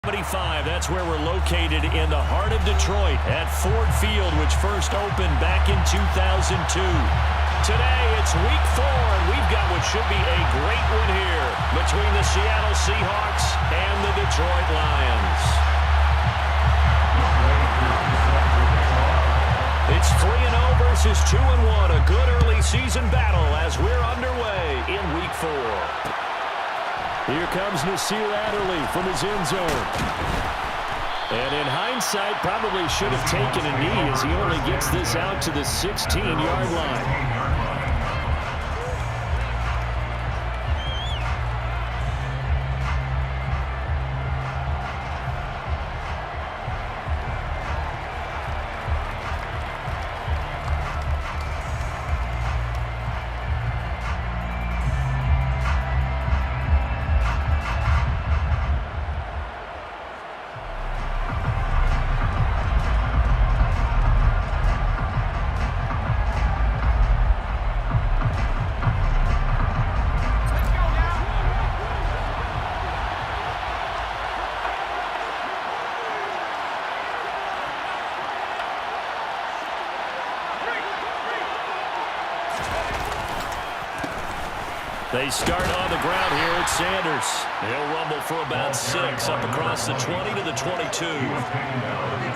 75, that's where we're located in the heart of Detroit at Ford Field, which first opened back in 2002. Today, it's week 4, and we've got what should be a great one here between the Seattle Seahawks and the Detroit Lions. It's 3-0 versus 2-1, a good early season battle as we're underway in week 4. Here comes Nasir Adderley from his end zone. And in hindsight, probably should have taken a knee as he only gets this out to the 16-yard line. They start on the ground here at Sanders. He'll rumble for about 6 up across the 20 to the 22.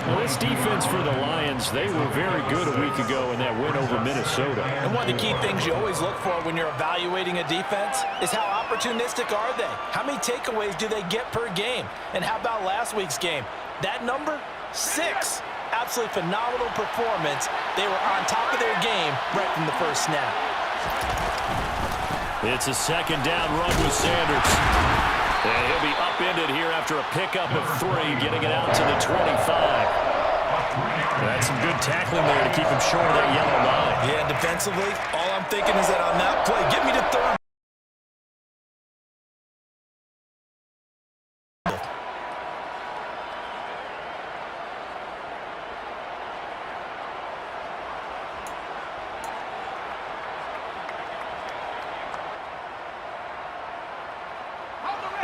Well, this defense for the Lions, they were very good a week ago in that win over Minnesota. And one of the key things you always look for when you're evaluating a defense is how opportunistic are they? How many takeaways do they get per game? And how about last week's game? That number, 6. Absolutely phenomenal performance. They were on top of their game right from the first snap. It's a second down run with Sanders. And he'll be upended here after a pickup of 3, getting it out to the 25. That's some good tackling there to keep him short of that yellow line. Yeah, defensively, all I'm thinking is that on that play, get me to third.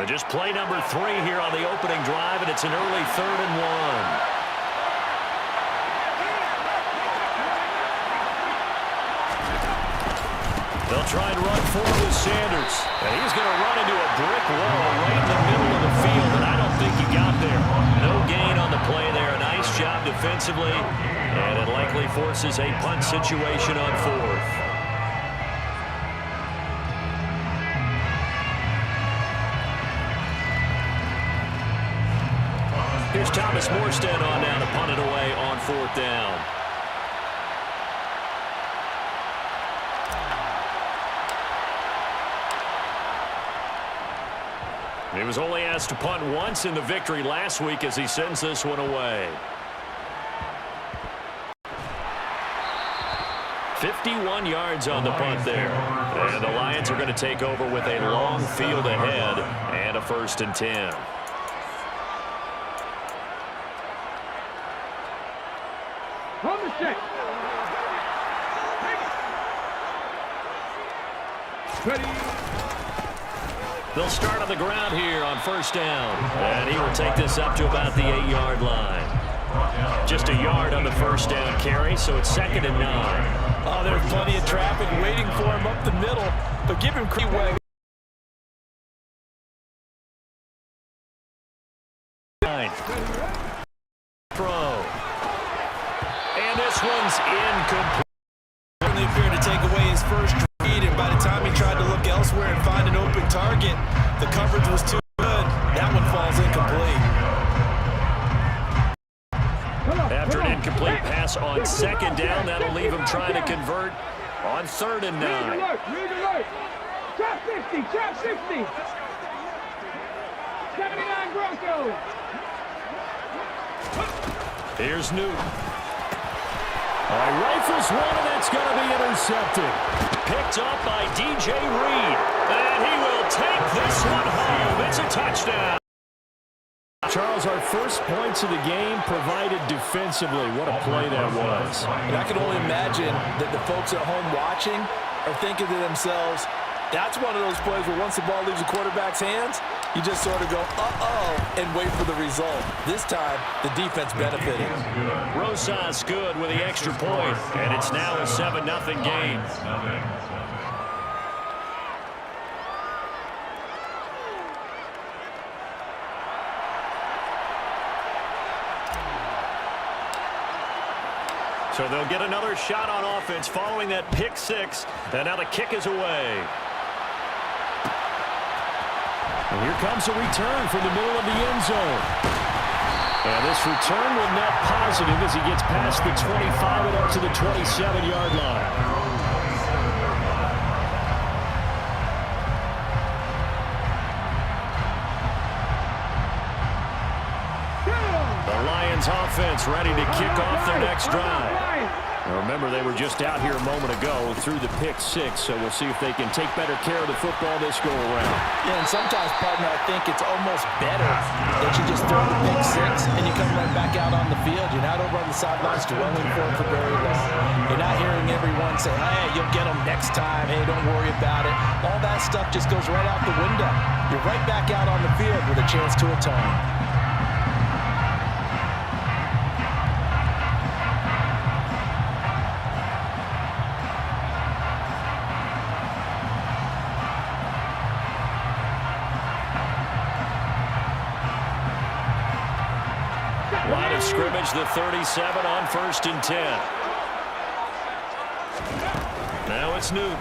Just play number 3 here on the opening drive, and it's an early 3rd and 1. They'll try and run forward with Sanders. And he's going to run into a brick wall right in the middle of the field, and I don't think he got there. No gain on the play there. A nice job defensively, and it likely forces a punt situation on 4th. Here's Thomas Morstead on down to punt it away on 4th down. He was only asked to punt once in the victory last week as he sends this one away. 51 yards on the punt there. And the Lions are going to take over with a long field ahead and a 1st and 10. Ready. They'll start on the ground here on 1st down. And he will take this up to about the 8-yard line. Just a yard on the 1st down carry, so it's 2nd and 9. Oh, there's plenty of traffic waiting for him up the middle. But give him credit. Throw. And this one's incomplete. Certainly appeared to take away his first read, and by the time he tried to look elsewhere and find an open target, the coverage was too good. That one falls incomplete. After an incomplete pass on 2nd down, that'll leave him trying to convert on 3rd and 9. Trap 50, trap 50. 79 Broncos. Here's Newton. Rifles one, and that's going to be intercepted. Picked up by DJ Reed. And he will take this one home. It's a touchdown. Charles, our first points of the game provided defensively. What a play that was. And I can only imagine that the folks at home watching are thinking to themselves, That's one of those plays where once the ball leaves the quarterback's hands, you just sort of go, uh-oh, and wait for the result. This time, the defense benefited. Rosas good with the extra point, and it's now a 7-0 game. So they'll get another shot on offense following that pick six, and now the kick is away. And here comes a return from the middle of the end zone. And this return will net positive as he gets past the 25 and up to the 27-yard line. Offense ready to kick off their next drive. Now remember, they were just out here a moment ago through the pick six, so we'll see if they can take better care of the football this go-around. Yeah, and sometimes, partner, I think it's almost better that you just throw the pick six and you come right back out on the field. You're not over on the sidelines dwelling for very long. You're not hearing everyone say, hey, you'll get them next time. Hey, don't worry about it. All that stuff just goes right out the window. You're right back out on the field with a chance to atone. Line of scrimmage, the 37 on 1st and 10. Now it's Newton.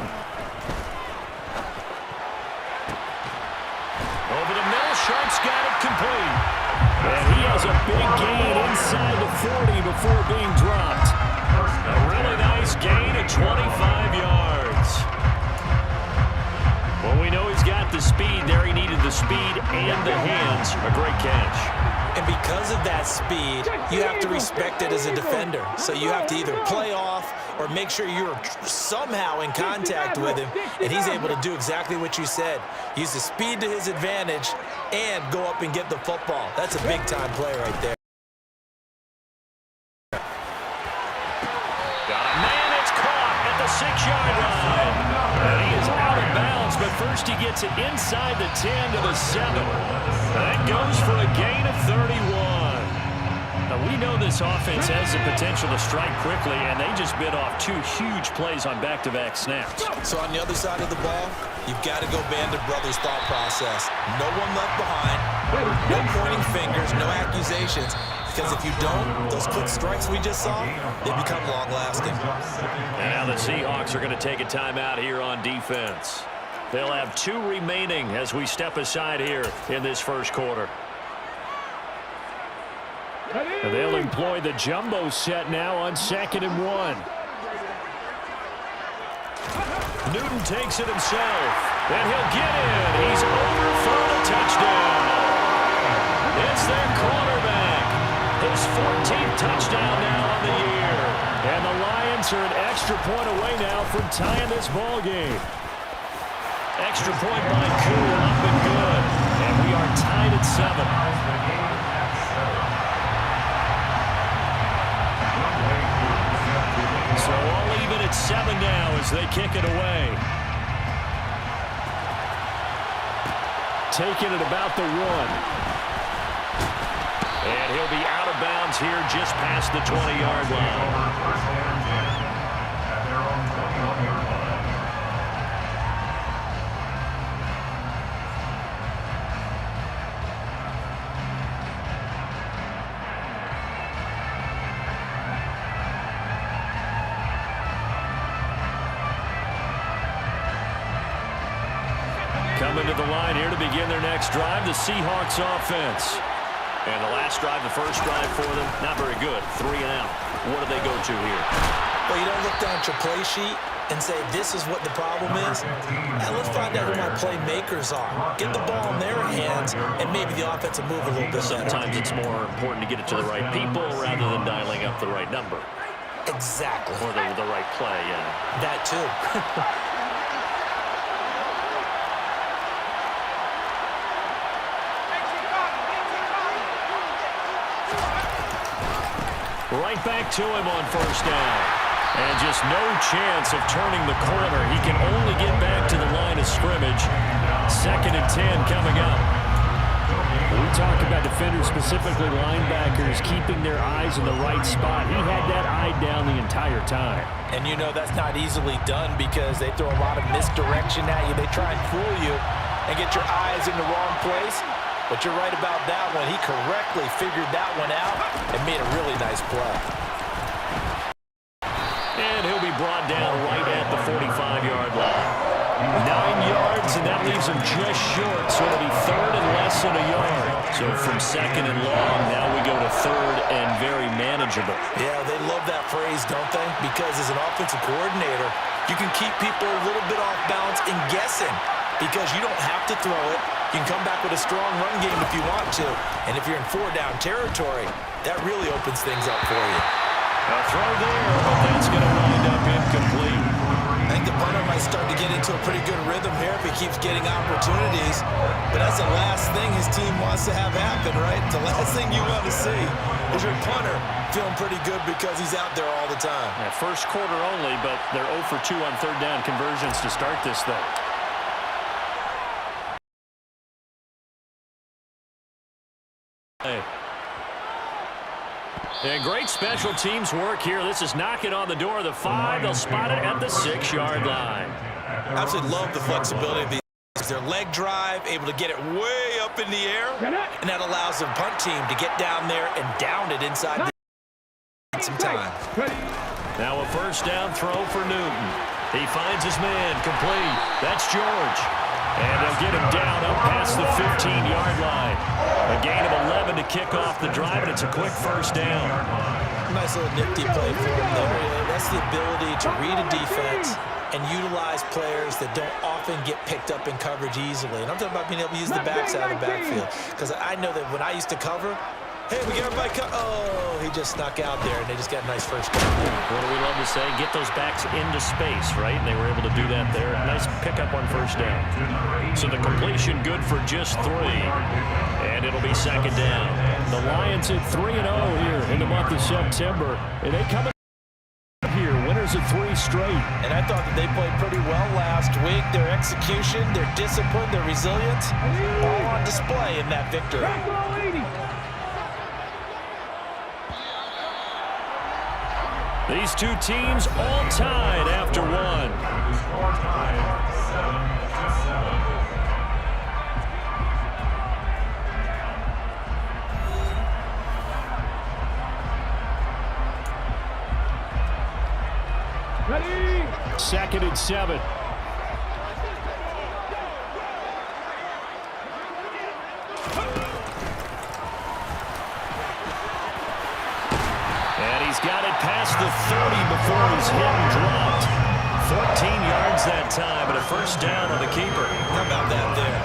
Over the middle, Sharp's got it complete. And he has a big gain inside the 40 before being dropped. A really nice gain of 25 yards. Well, we know he's got the speed there. He needed the speed and the hands. A great catch. And because of that speed, you have to respect it as a defender. So you have to either play off or make sure you're somehow in contact with him, and he's able to do exactly what you said. Use the speed to his advantage and go up and get the football. That's a big-time play right there. Got a man, it's caught at the 6-yard line. And he is out of bounds, but first he gets it inside the 10 to the 7. That goes for a gain of 31. Now, we know this offense has the potential to strike quickly, and they just bit off 2 huge plays on back-to-back snaps. So on the other side of the ball, you've got to go Band of Brothers thought process. No one left behind, no pointing fingers, no accusations. Because if you don't, those quick strikes we just saw, they become long-lasting. And now the Seahawks are going to take a timeout here on defense. They'll have 2 remaining as we step aside here in this first quarter. And they'll employ the jumbo set now on 2nd and 1. Newton takes it himself, and he'll get in. He's over for the touchdown. It's their quarterback. His 14th touchdown now on the year. And the Lions are an extra point away now from tying this ball game. Extra point by Koo, up and good. And we are tied at 7. So all even at 7 now as they kick it away. Taking it about the 1. And he'll be out of bounds here just past the 20-yard line. Coming to the line here to begin their next drive, the Seahawks offense. And the last drive, the first drive for them, not very good. 3 and out. What do they go to here? Well, you don't look down at your play sheet and say, this is what the problem is. Now let's find out who my playmakers are. Get the ball in their hands, and maybe the offense will move a little bit better. Sometimes it's more important to get it to the right people rather than dialing up the right number. Exactly. Or the right play, yeah. That too. Right back to him on 1st down. And just no chance of turning the corner. He can only get back to the line of scrimmage. 2nd and 10 coming up. We talk about defenders, specifically linebackers, keeping their eyes in the right spot. He had that eye down the entire time. And you know that's not easily done because they throw a lot of misdirection at you. They try and fool you and get your eyes in the wrong place. But you're right about that one. He correctly figured that one out and made a really nice play. And he'll be brought down right at the 45-yard line. 9 yards, and that leaves him just short, so it'll be 3rd and less than a yard. So from 2nd and long, now we go to 3rd and very manageable. Yeah, they love that phrase, don't they? Because as an offensive coordinator, you can keep people a little bit off balance and guessing because you don't have to throw it. You can come back with a strong run game if you want to. And if you're in 4-down territory, that really opens things up for you. A throw there, but that's going to wind up incomplete. I think the punter might start to get into a pretty good rhythm here if he keeps getting opportunities. But that's the last thing his team wants to have happen, right? The last thing you want to see is your punter feeling pretty good because he's out there all the time. Yeah, first quarter only, but they're 0 for 2 on 3rd down conversions to start this thing. And great special teams work here. This is knocking on the door of the 5. They'll spot it at the 6-yard line. I absolutely love the flexibility of these. Their leg drive, able to get it way up in the air, and that allows the punt team to get down there and down it inside the some time. Now a 1st down throw for Newton. He finds his man, complete. That's George. And they'll get him down up past the 15-yard line. A gain of 11 to kick off the drive, and it's a quick 1st down. Nice little nifty play for him there. That's the ability to read a defense and utilize players that don't often get picked up in coverage easily. And I'm talking about being able to use the backside of the backfield. Because I know that when I used to cover, hey, we get everybody oh, he just snuck out there, and they just got a nice 1st down. What do we love to say? Get those backs into space, right? And they were able to do that there. Nice pickup on 1st down. So the completion good for just 3. And it'll be 2nd down. The Lions at 3-0 here in the month of September. And they come here, winners of 3 straight. And I thought that they played pretty well last week. Their execution, their discipline, their resilience, all on display in that victory. These two teams all tied after 1. Ready? 2nd and 7. And he's got it past the 30 before he's hit and dropped. 14 yards that time, and a 1st down on the keeper. How about that there?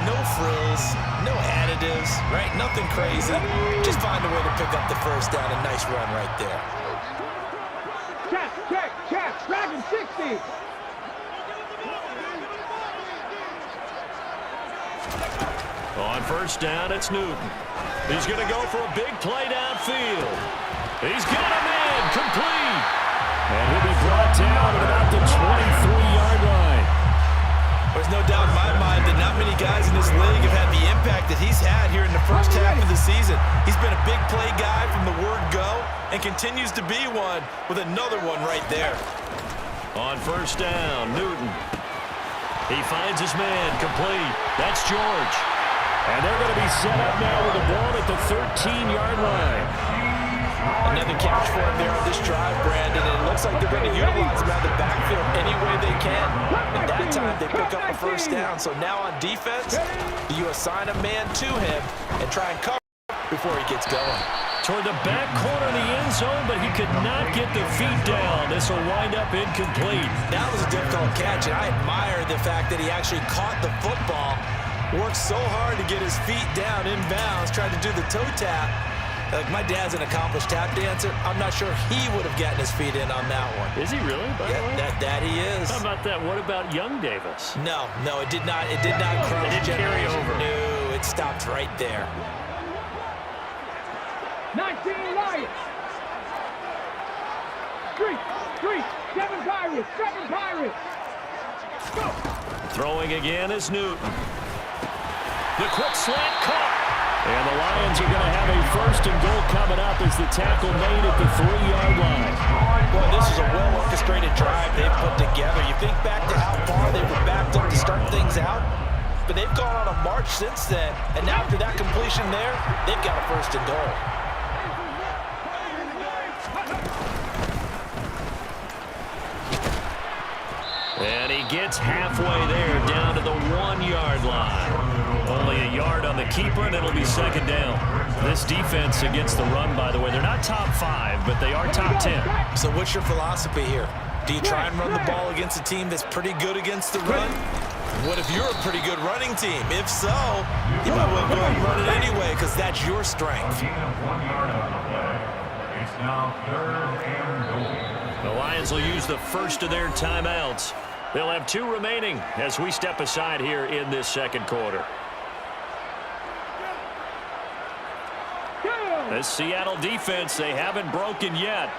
No frills, no additives, right? Nothing crazy. Just find a way to pick up the 1st down. A nice run right there. Check. Dragon 60. On 1st down, it's Newton. He's going to go for a big play downfield. He's got a man, complete. And he'll be brought down at about the 23-yard line. There's no doubt in my mind that not many guys in this league have had the impact that he's had here in the first half of the season. He's been a big play guy from the word go and continues to be one with another one right there. On 1st down, Newton. He finds his man, complete. That's George. And they're going to be set up now with the ball at the 13-yard line. Another catch for him there on this drive, Brandon, and it looks like they're going to utilize him out of the backfield any way they can. And that time they pick up a 1st down. So now on defense, you assign a man to him and try and cover before he gets going. Toward the back corner of the end zone, but he could not get the feet down. This will wind up incomplete. That was a difficult catch, and I admire the fact that he actually caught the football, worked so hard to get his feet down inbounds, tried to do the toe tap. Like, my dad's an accomplished tap dancer. I'm not sure he would have gotten his feet in on that one. Is he really, by the way? That he is. How about that? What about young Davis? No, it did not. It did not cross. It didn't carry over. No, it stopped right there. 19 Lions. Three. Seven Pirates. Go. Throwing again is Newton. The quick slant caught. And the Lions are going to have a first and goal coming up as the tackle made at the 3-yard line. Well, this is a well-orchestrated drive they've put together. You think back to how far they were backed up to start things out, but they've gone on a march since then. And now after that completion there, they've got a first and goal. And he gets halfway there, down to the 1-yard line. Only a yard on the keeper, and it'll be second down. This defense against the run, by the way, they're not top 5, but they are top 10. So what's your philosophy here? Do you try and run the ball against a team that's pretty good against the run? What if you're a pretty good running team? If so, you might want to go and run it anyway because that's your strength. The Lions will use the first of their timeouts. They'll have 2 remaining as we step aside here in this second quarter. This Seattle defense, they haven't broken yet.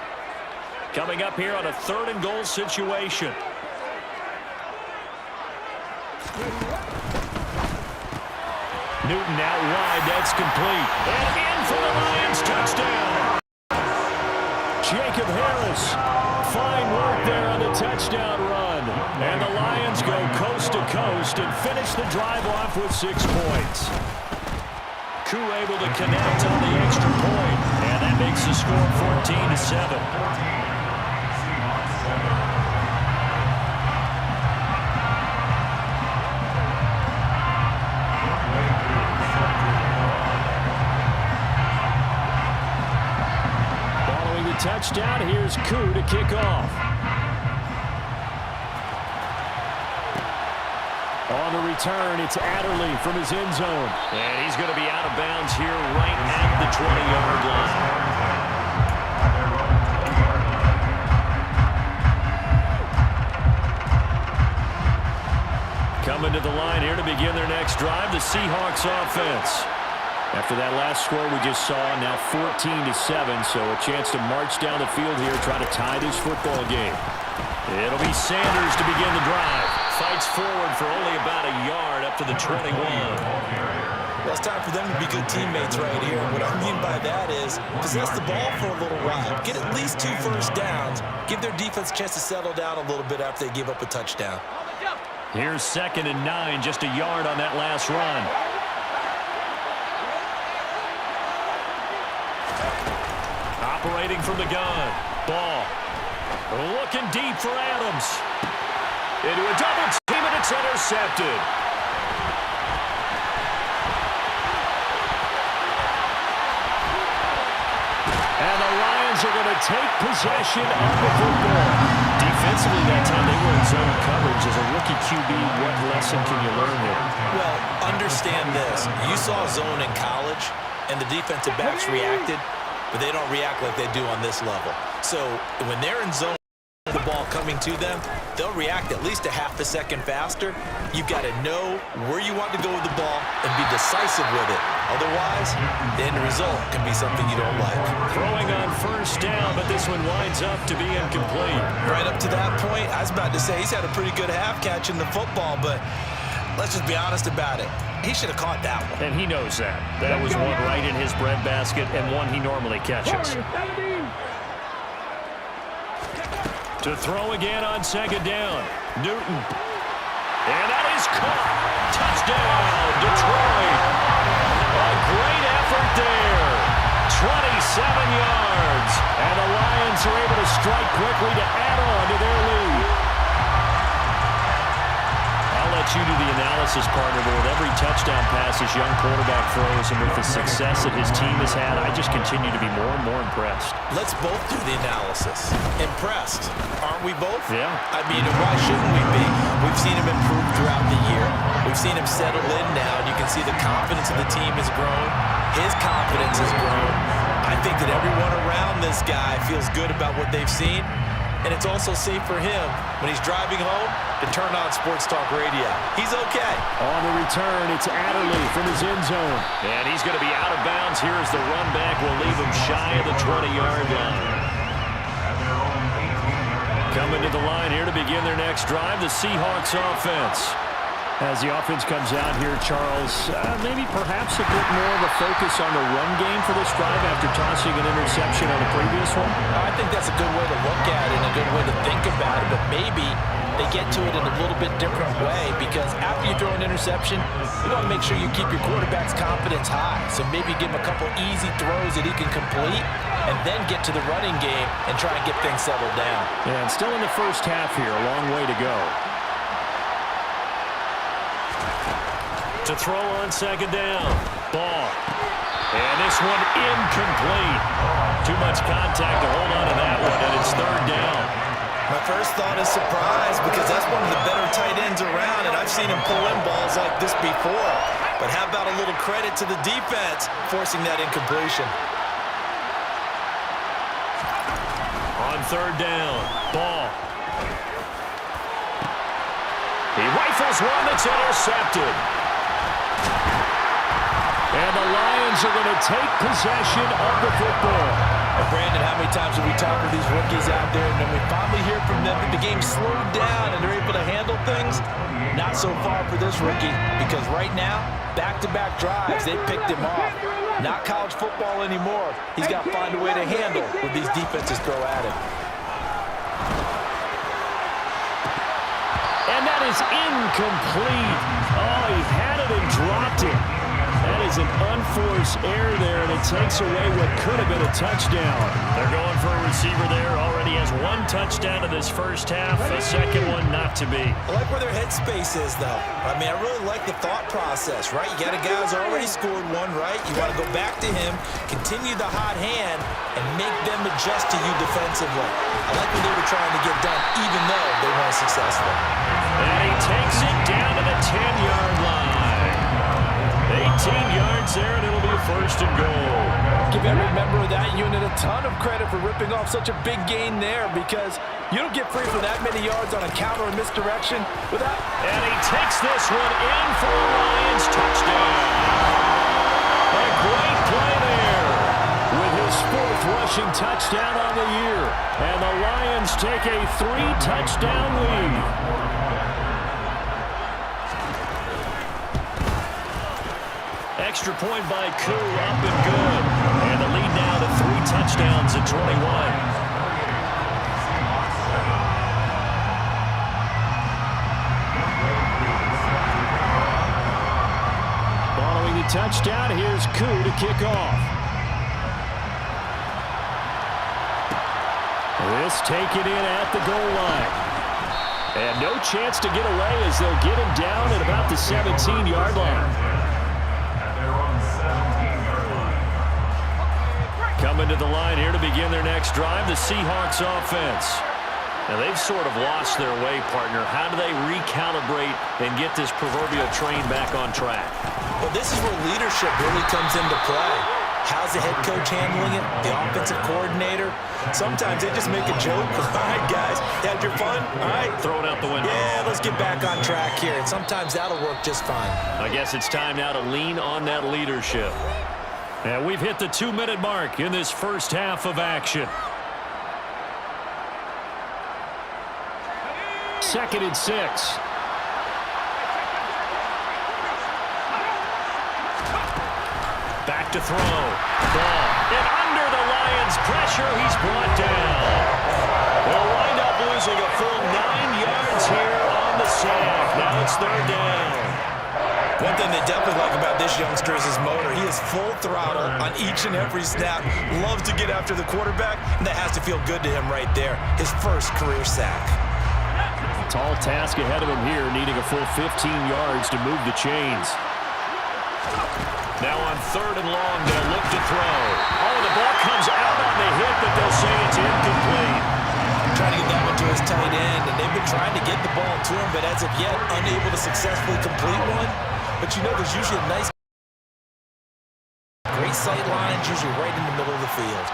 Coming up here on a 3rd and goal situation. Newton out wide, that's complete. And in for the Lions, touchdown. Jacob Harris, fine work there on the touchdown run. And the Lions go coast to coast and finish the drive off with 6 points. Koo able to connect on the extra point, and that makes the score 14-7. Following the touchdown, here's Koo to kick off. On the return, it's Adderley from his end zone. And he's going to be out of bounds here right at the 20-yard line. Coming to the line here to begin their next drive, the Seahawks offense. After that last score we just saw, now 14-7, so a chance to march down the field here, try to tie this football game. It'll be Sanders to begin the drive. Fights forward for only about a yard up to the 21. Well, it's time for them to be good teammates right here. What I mean by that is possess the ball for a little while. Get at least 2 first downs. Give their defense a chance to settle down a little bit after they give up a touchdown. Here's 2nd and 9, just a yard on that last run. Operating from the gun. Ball. Looking deep for Adams. Into a double team, and it's intercepted. And the Lions are going to take possession of the football. Defensively that time, they were in zone coverage. As a rookie QB, what lesson can you learn here? Well, understand this. You saw zone in college, and the defensive backs reacted, but they don't react like they do on this level. So when they're in zone, the ball coming to them, they'll react at least a half a second faster. You've got to know where you want to go with the ball and be decisive with it. Otherwise, the end result can be something you don't like. Throwing on first down, but this one winds up to be incomplete. Right up to that point, I was about to say he's had a pretty good half catching the football, but let's just be honest about it. He should have caught that one. And he knows that. That was one right in his breadbasket and one he normally catches. To throw again on 2nd down. Newton. And that is caught. Touchdown, Detroit. A great effort there. 27 yards. And the Lions are able to strike quickly to add on to their lead. I'll let you do the analysis, partner, but with every touchdown pass his young quarterback throws and with the success that his team has had, I just continue to be more and more impressed. Let's both do the analysis. Impressed. Aren't we both? Yeah. I mean, why shouldn't we be? We've seen him improve throughout the year. We've seen him settle in now, and you can see the confidence of the team has grown. His confidence has grown. I think that everyone around this guy feels good about what they've seen. And it's also safe for him when he's driving home to turn on Sports Talk Radio. He's okay. On the return, it's Adderley from his end zone. And he's going to be out of bounds here as the run back will leave him shy of the 20-yard line. Coming to the line here to begin their next drive, the Seahawks offense. As the offense comes out here, Charles, maybe perhaps a bit more of a focus on the run game for this drive after tossing an interception on the previous one? I think that's a good way to look at it and a good way to think about it, but maybe they get to it in a little bit different way because after you throw an interception, you want to make sure you keep your quarterback's confidence high. So maybe give him a couple easy throws that he can complete and then get to the running game and try and get things settled down. Yeah, and still in the first half here, a long way to go. To throw on second down. Ball. And this one incomplete. Too much contact to hold on to that one, and it's third down. My first thought is surprise because that's one of the better tight ends around, and I've seen him pull in balls like this before. But how about a little credit to the defense forcing that incompletion? On third down. Ball. He rifles one that's intercepted. And the Lions are going to take possession of the football. Brandon, how many times have we talked with these rookies out there, and then we finally hear from them that the game slowed down and they're able to handle things? Not so far for this rookie, because right now, back-to-back drives, they picked him off. Not college football anymore. He's got to find a way to handle what these defenses throw at him. And that is incomplete. Oh, he had it and dropped it. That is an unforced error there, and it takes away what could have been a touchdown. They're going for a receiver there. Already has one touchdown in this first half. A second one not to be. I like where their headspace is, though. I mean, I really like the thought process, right? You got a guy who's already scored one, right? You want to go back to him, continue the hot hand, and make them adjust to you defensively. I like what they were trying to get done, even though they weren't successful. And he takes it down to the 10-yard line. 18 yards there, and it'll be a first and goal. Give every member of that unit a ton of credit for ripping off such a big gain there because you don't get free for that many yards on a counter or misdirection without... And he takes this one in for a Lions touchdown. A great play there with his fourth rushing touchdown on the year. And the Lions take a 3-touchdown lead. Extra point by Koo, up and good. And the lead now to 3 touchdowns at 21. Following the touchdown, here's Koo to kick off. This taken in at the goal line. And no chance to get away as they'll get him down at about the 17-yard line. Coming to the line here to begin their next drive, the Seahawks offense. Now, they've sort of lost their way, partner. How do they recalibrate and get this proverbial train back on track? Well, this is where leadership really comes into play. How's the head coach handling it? The offensive coordinator? Sometimes they just make a joke. All right, guys, you had your fun? All right. Throw it out the window. Yeah, let's get back on track here. And sometimes that'll work just fine. I guess it's time now to lean on that leadership. And we've hit the 2-minute mark in this first half of action. 2nd and 6. Back to throw. Ball. And under the Lions' pressure, he's brought down. They'll wind up losing a full 9 yards here on the sack. Now it's 3rd down. One thing they definitely like about this youngster is his motor. He is full throttle on each and every snap. Loves to get after the quarterback, and that has to feel good to him right there. His first career sack. Tall task ahead of him here, needing a full 15 yards to move the chains. Now on 3rd and long, they'll look to throw. Oh, the ball comes out on the hit, but they'll say it's incomplete. Trying to get that one to his tight end, and they've been trying to get the ball to him, but as of yet, unable to successfully complete one. But you know, there's usually a nice, great sight lines, usually right in the middle of the field.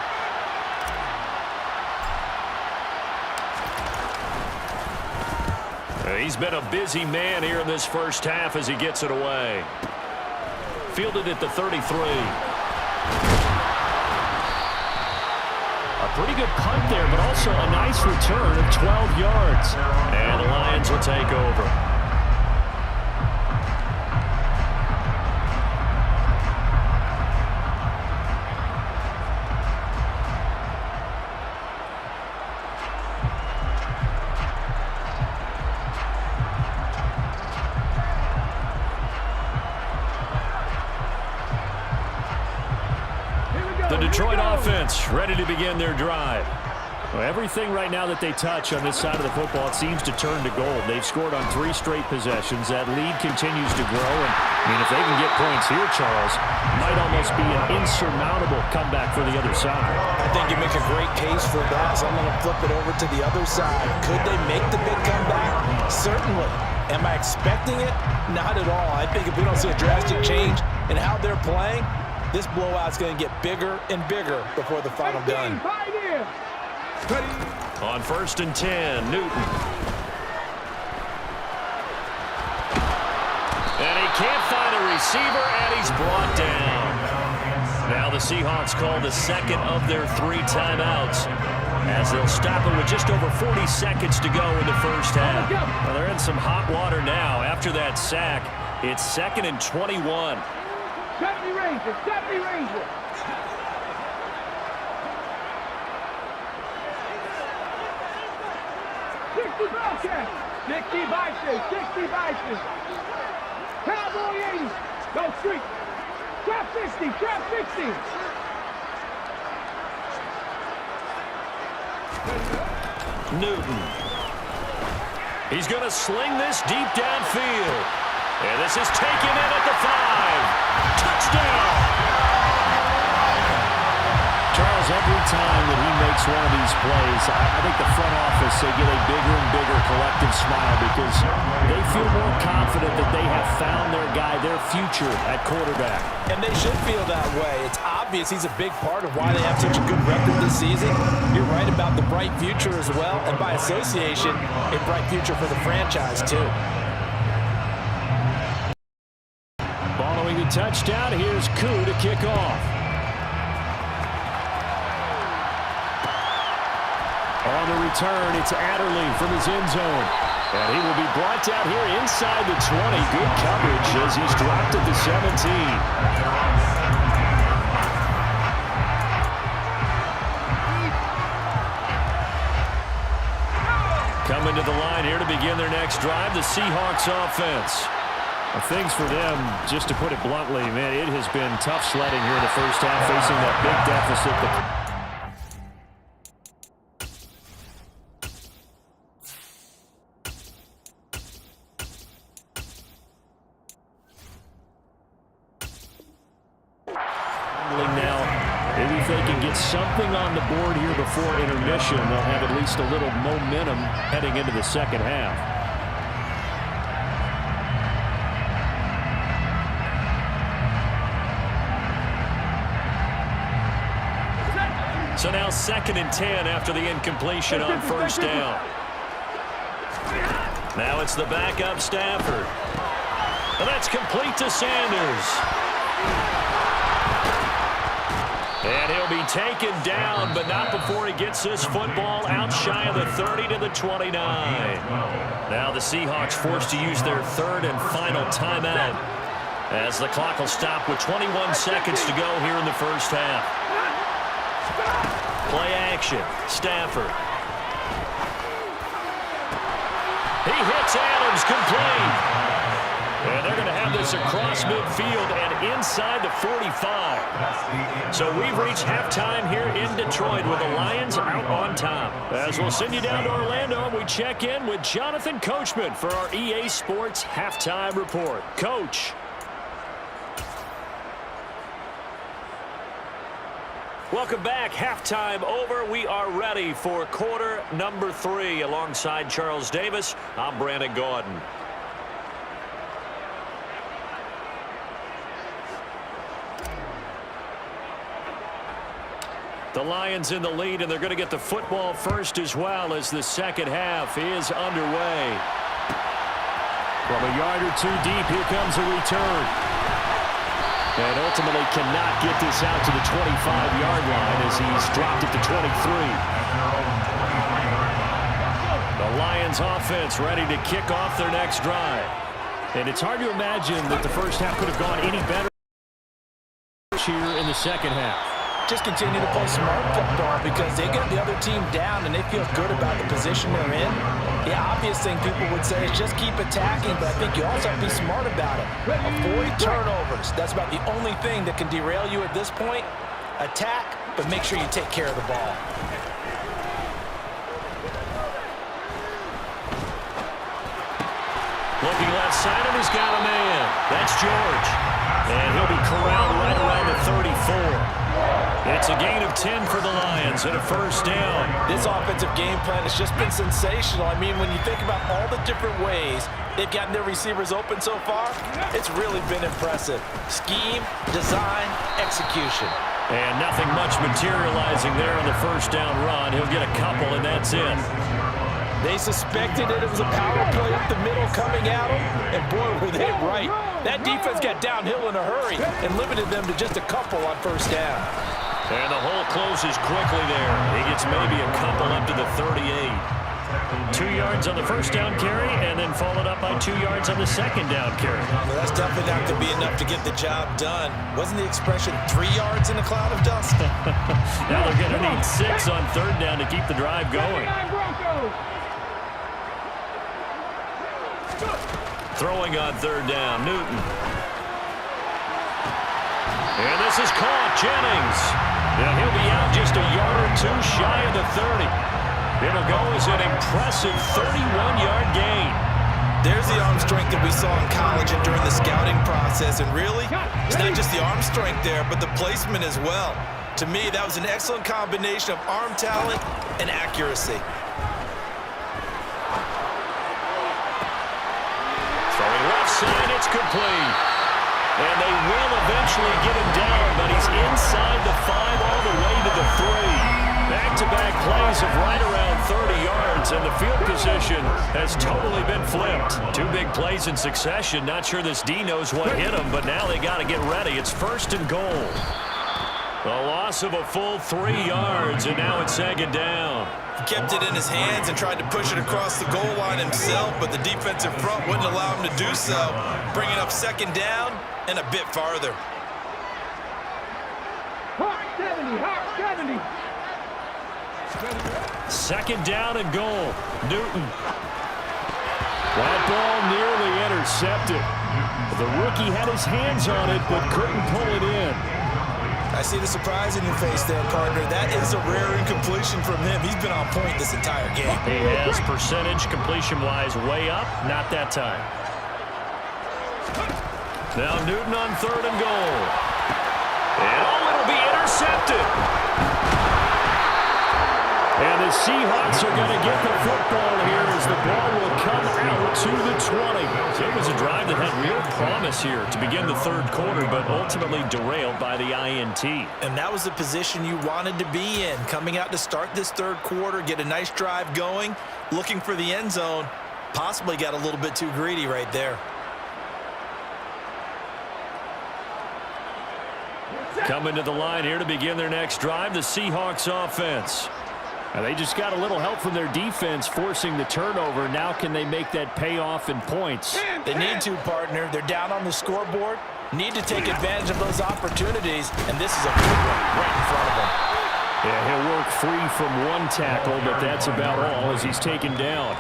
He's been a busy man here in this first half as he gets it away. Fielded at the 33. A Pretty good punt there, but also a nice return of 12 yards. And the Lions will take over. The Detroit offense ready to begin their drive. Well, everything right now that they touch on this side of the football, it seems to turn to gold. They've scored on 3 straight possessions. That lead continues to grow. And, I mean, if they can get points here, Charles, might almost be an insurmountable comeback for the other side. I think you make a great case for that, so I'm going to flip it over to the other side. Could they make the big comeback? Certainly. Am I expecting it? Not at all. I think if we don't see a drastic change in how they're playing, this blowout's going to get bigger and bigger before the final done. On 1st and 10, Newton. And he can't find a receiver, and he's brought down. Now the Seahawks call the second of their 3 timeouts, as they'll stop it with just over 40 seconds to go in the first half. Well, they're in some hot water now. After that sack, it's 2nd and 21. 70 Rangers, 70 Rangers. 60 Bobcats, 60 Bison, 60 Bison. Cowboy 80, go street. Trap 60, trap 60. Newton. He's going to sling this deep downfield. And this is taken in at the 5. Touchdown! Charles, every time that he makes one of these plays, I think the front office, they get a bigger and bigger collective smile because they feel more confident that they have found their guy, their future at quarterback. And they should feel that way. It's obvious he's a big part of why they have such a good record this season. You're right about the bright future as well, and by association, a bright future for the franchise too. Following the touchdown, here's Koo to kick off. On the return, it's Adderley from his end zone. And he will be brought down here inside the 20. Good coverage as he's dropped at the 17. Coming to the line here to begin their next drive, the Seahawks offense. Well, things for them, just to put it bluntly, man, it has been tough sledding here in the first half, facing that big deficit. Maybe if they can get something on the board here before intermission, they'll have at least a little momentum heading into the second half. So now 2nd and 10 after the incompletion on first down. Now it's the backup Stafford. And that's complete to Sanders. And he'll be taken down, but not before he gets this football out shy of the 30 to the 29. Now the Seahawks forced to use their 3rd and final timeout as the clock will stop with 21 seconds to go here in the first half. Play action. Stafford. He hits Adams complete. And they're going to have this across midfield and inside the 45. So we've reached halftime here in Detroit with the Lions out on top. As we'll send you down to Orlando, we check in with Jonathan Coachman for our EA Sports Halftime Report. Coach. Welcome back. Halftime over. We are ready for quarter number 3. Alongside Charles Davis, I'm Brandon Gordon. The Lions in the lead, and they're going to get the football first as well as the second half is underway. From a yard or 2 deep, here comes a return. And ultimately cannot get this out to the 25-yard line as as he's dropped it to 23. The Lions offense ready to kick off their next drive. And it's hard to imagine that the first half could have gone any better here in the second half. Just continue to play smart football because they get the other team down and they feel good about the position they're in. The obvious thing people would say is just keep attacking, but I think you also have to be smart about it. Avoid turnovers. That's about the only thing that can derail you at this point. Attack, but make sure you take care of the ball. Looking left side, and he's got a man. That's George. And he'll be corralled right around the 34. It's a gain of 10 for the Lions and a first down. This offensive game plan has just been sensational. I mean, when you think about all the different ways they've gotten their receivers open so far, it's really been impressive. Scheme, design, execution. And nothing much materializing there on the first down run. He'll get a couple, and that's it. They suspected that it was a power play up the middle coming at them, and boy, were they right. That defense got downhill in a hurry and limited them to just a couple on first down. And the hole closes quickly there. He gets maybe a couple up to the 38. 2 yards on the first down carry, and then followed up by 2 yards on the second down carry. Well, that's definitely not going to be enough to get the job done. Wasn't the expression 3 yards in a cloud of dust? Now they're going to need 6 on third down to keep the drive going. Throwing on third down, Newton. And this is caught, Jennings. And he'll be out just a yard or two shy of the 30. It'll go as an impressive 31-yard gain. There's the arm strength that we saw in college and during the scouting process. And really, it's not just the arm strength there, but the placement as well. To me, that was an excellent combination of arm talent and accuracy. Throwing left side, it's complete. And they will eventually get him down, but he's inside the 5 all the way to the 3. Back-to-back plays of right around 30 yards, and the field position has totally been flipped. 2 big plays in succession. Not sure this D knows what hit him, but now they got to get ready. It's first and goal. A loss of a full 3 yards, and now it's second down. He kept it in his hands and tried to push it across the goal line himself, but the defensive front wouldn't allow him to do so, bringing up second down and a bit farther. Hawk 70, Hawk 70. Second down and goal. Newton. That ball nearly intercepted. The rookie had his hands on it, but couldn't pull it in. I see the surprise in your face there, partner. That is a rare incompletion from him. He's been on point this entire game. He has percentage completion-wise way up. Not that time. Now Newton on third and goal. And it'll be intercepted. And the Seahawks are going to get the football here as the ball will come out to the 20. So it was a drive that had real promise here to begin the third quarter, but ultimately derailed by the INT. And that was the position you wanted to be in, coming out to start this third quarter, get a nice drive going, looking for the end zone. Possibly got a little bit too greedy right there. Coming to the line here to begin their next drive, the Seahawks offense. And they just got a little help from their defense forcing the turnover. Now can they make that payoff in points? They need to, partner. They're down on the scoreboard. Need to take advantage of those opportunities, and this is a good one right in front of them. Yeah, he'll work free from one tackle, but that's about all as he's taken down.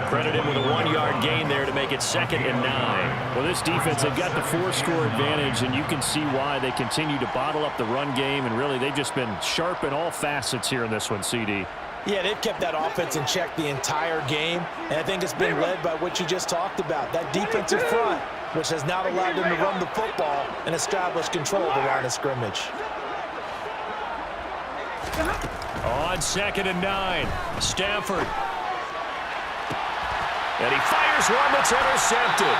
Credit him with a 1-yard gain there to make it 2nd and 9. Well, this defense, they've got the 4-score advantage, and you can see why they continue to bottle up the run game, and really they've just been sharp in all facets here in this one, CD. Yeah, they've kept that offense in check the entire game, and I think it's been led by what you just talked about, that defensive front, which has now allowed them to run the football and establish control of the line of scrimmage. On 2nd and 9, Stafford. And he fires one that's intercepted.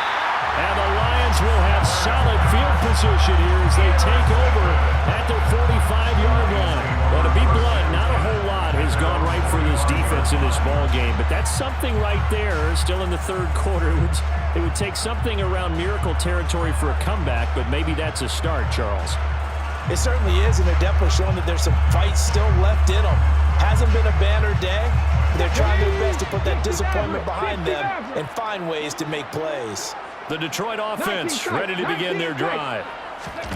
And the Lions will have solid field position here as they take over at their 45-yard line. Well, to be blunt, not a whole lot has gone right for this defense in this ball game, but that's something right there. Still in the third quarter. It would take something around miracle territory for a comeback, but maybe that's a start, Charles. It certainly is, and they're definitely showing that there's some fight still left in them. Hasn't been a banner day, but they're trying their best to put that disappointment behind them and find ways to make plays. The Detroit offense ready to begin their drive.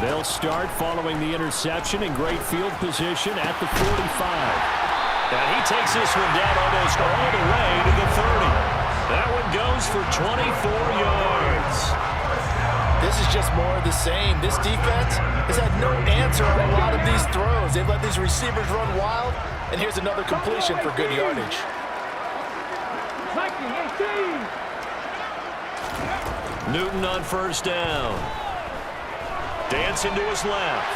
They'll start following the interception in great field position at the 45. And he takes this one down almost all the way to the 30. That one goes for 24 yards. This is just more of the same. This defense has had no answer on a lot of these throws. They've let these receivers run wild, and here's another completion for good yardage. Newton on first down. Dancing to his left.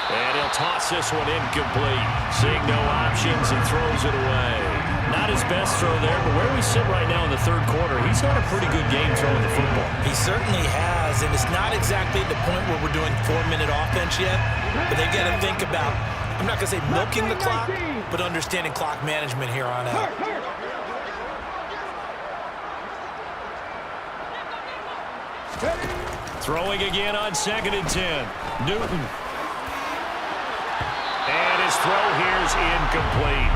And he'll toss this one incomplete. Seeing no options and throws it away. Not his best throw there, but where we sit right now in the third quarter, he's had a pretty good game throwing the football. He certainly has, and it's not exactly the point where we're doing 4-minute offense yet, but they've got to think about, I'm not going to say milking the clock, but understanding clock management here on out. Throwing again on 2nd and 10. Newton. And his throw here is incomplete.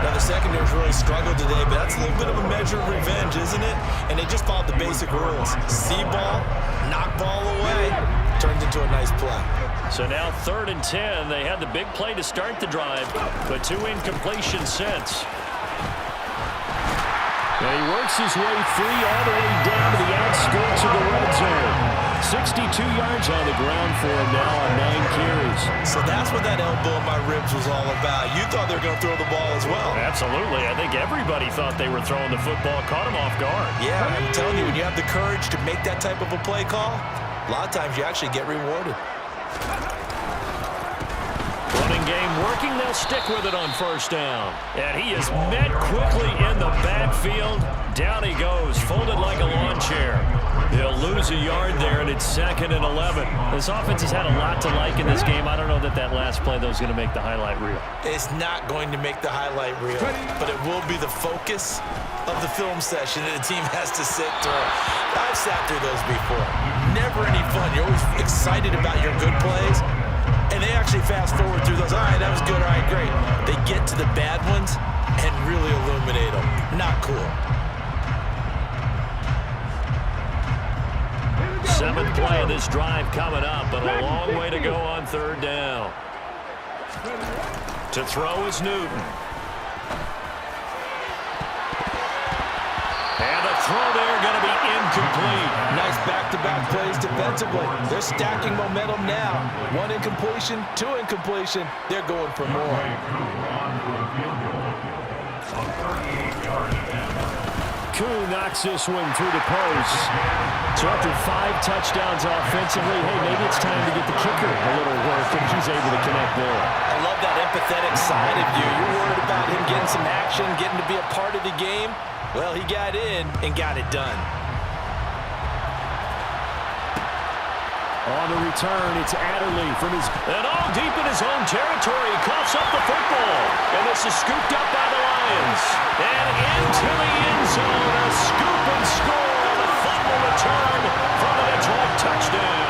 Now, the secondary's really struggled today, but that's a little bit of a measure of revenge, isn't it? And they just followed the basic rules. See ball, knock ball away, turns into a nice play. So now 3rd and 10. They had the big play to start the drive, but 2 incompletions since. And he works his way free all the way down to the outskirts of the red zone. 62 yards on the ground for him now on 9 carries. So that's what that elbow in my ribs was all about. You thought they were going to throw the ball as well. Absolutely. I think everybody thought they were throwing the football. Caught him off guard. Yeah, I'm telling you, when you have the courage to make that type of a play call, a lot of times you actually get rewarded. Running game working. They'll stick with it on first down. And he is met quickly in the backfield. Down he goes, folded like a lawn chair. They'll lose a yard there, and it's 2nd and 11. This offense has had a lot to like in this game. I don't know that last play, though, is going to make the highlight reel. It's not going to make the highlight reel, but it will be the focus of the film session that the team has to sit through. I've sat through those before. Never any fun. You're always excited about your good plays, and they actually fast forward through those. All right, that was good. All right, great. They get to the bad ones and really illuminate them. Not cool. 7th play of this drive coming up, but a long way to go on 3rd down. To throw is Newton. And the throw there going to be incomplete. Nice back-to-back plays defensively. They're stacking momentum now. 1 incompletion, 2 incompletion. They're going for more. Koo knocks this one through the post. So after 5 touchdowns offensively, hey, maybe it's time to get the kicker a little work, and he's able to connect there. I love that empathetic side of you. You're worried about him getting some action, getting to be a part of the game. Well, he got in and got it done. On the return, it's Adderley from his... And all deep in his own territory, he coughs up the football. And this is scooped up by the Lions. And into the end zone, a scoop and score on a fumble return from the Detroit touchdown.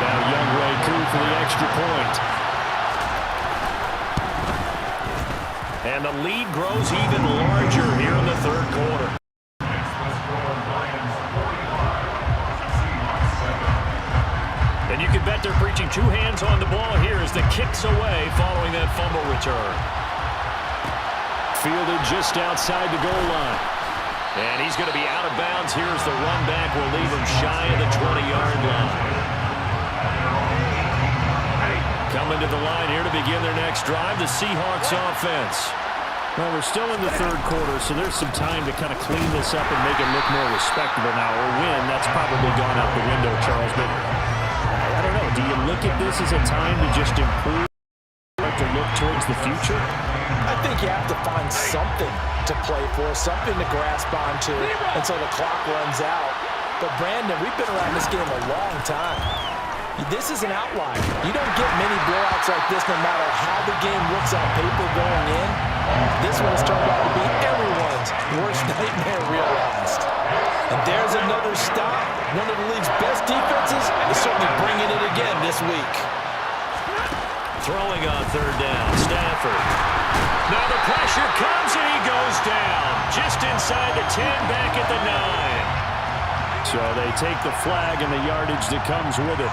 Now Younghoe Koo for the extra point. And the lead grows even larger here in the 3rd quarter. And you can bet they're preaching 2 hands on the ball here as the kick's away following that fumble return. Fielded just outside the goal line. And he's going to be out of bounds. Here's the run back. Will leave him shy of the 20-yard line. Coming to the line here to begin their next drive, the Seahawks offense. Well, we're still in the 3rd quarter, so there's some time to kind of clean this up and make it look more respectable now. Or win, that's probably gone out the window, Charles. But I don't know. Do you look at this as a time to just improve, to look towards the future? I think you have to find something to play for, something to grasp onto until the clock runs out. But, Brandon, we've been around this game a long time. This is an outlier. You don't get many blowouts like this no matter how the game looks on paper going in. This one has turned out to be everyone's worst nightmare realized. And there's another stop. One of the league's best defenses is certainly bringing it again this week. Throwing on third down, Stafford. Now the pressure comes and he goes down. Just inside the 10, back at the 9. So they take the flag and the yardage that comes with it.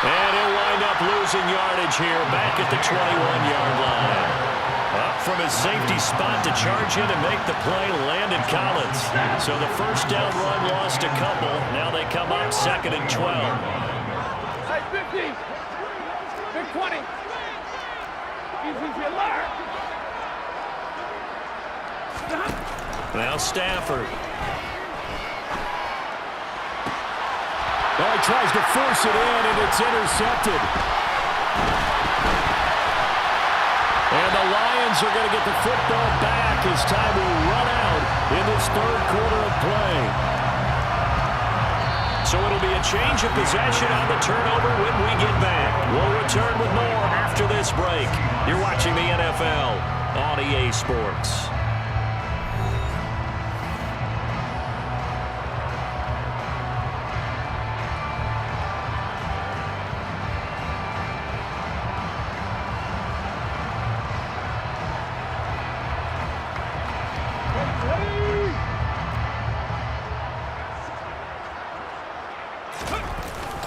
And he'll wind up losing yardage here back at the 21-yard line. Up from his safety spot to charge in and make the play, Landon Collins. So the first down run lost a couple. Now they come up 2nd and 12. Hey, 50. Big 20. Easy to learn. Now Stafford. Well, he tries to force it in, and it's intercepted. And the Lions are going to get the football back as time will run out in this third quarter of play. So it'll be a change of possession on the turnover when we get back. We'll return with more after this break. You're watching the NFL on EA Sports.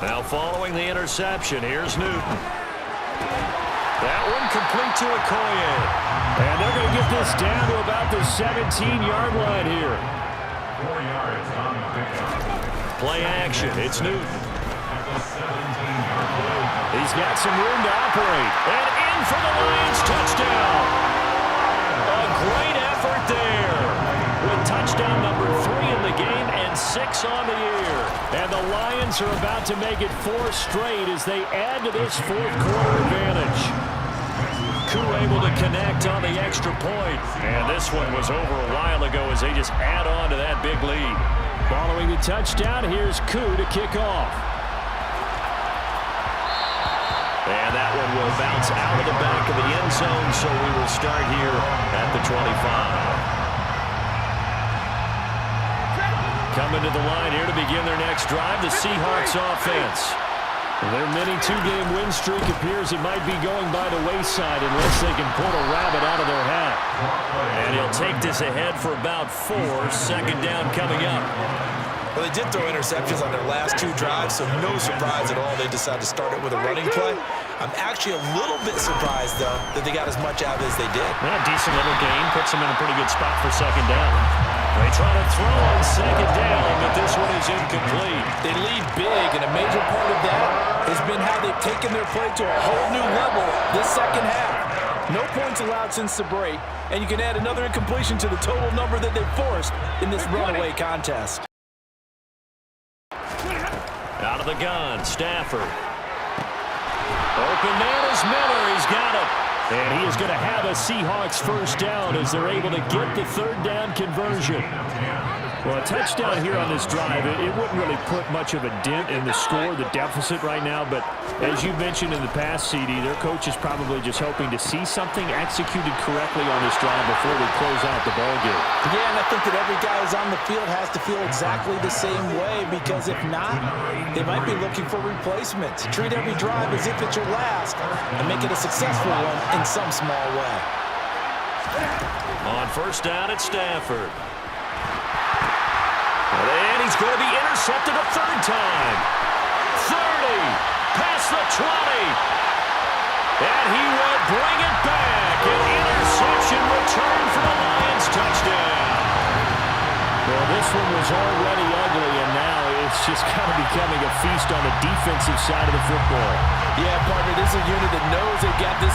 Now following the interception, here's Newton. That one complete to Okoye. And they're going to get this down to about the 17-yard line here. 4 yards on the pickup. Play action, it's Newton. He's got some room to operate. And in for the Lions touchdown. A great effort there. With touchdown number 3 in the game and 6 on the year. And the Lions are about to make it 4 straight as they add to this fourth quarter advantage. Koo able to connect on the extra point. And this one was over a while ago as they just add on to that big lead. Following the touchdown, here's Koo to kick off. And that one will bounce out of the back of the end zone, so we will start here at the 25. Coming to the line here to begin their next drive, the Seahawks offense. Their mini 2-game win streak appears it might be going by the wayside unless they can pull a rabbit out of their hat. And he'll take this ahead for about 4. Second down coming up. Well, they did throw interceptions on their last 2 drives, so no surprise at all they decided to start it with a running play. I'm actually a little bit surprised, though, that they got as much out as they did. Well, decent little gain. Puts them in a pretty good spot for second down. They try to throw on second down, but this one is incomplete. They lead big, and a major part of that has been how they've taken their play to a whole new level this second half. No points allowed since the break, and you can add another incompletion to the total number that they forced in this runaway contest. Out of the gun, Stafford. Open man is Miller. He's got it. And he is going to have a Seahawks first down as they're able to get the third down conversion. Well, a touchdown here on this drive, it wouldn't really put much of a dent in the score, the deficit right now. But as you mentioned in the past, CD, their coach is probably just hoping to see something executed correctly on this drive before they close out the ballgame. Yeah, and I think that every guy who's on the field has to feel exactly the same way, because if not, they might be looking for replacements. Treat every drive as if it's your last and make it a successful one in some small way. On first down at Stafford. And he's going to be intercepted a third time. 30, past the 20. And he will bring it back. An interception return for the Lions touchdown. Well, this one was already ugly, and now it's just kind of becoming a feast on the defensive side of the football. Yeah, partner, this is a unit that knows they've got this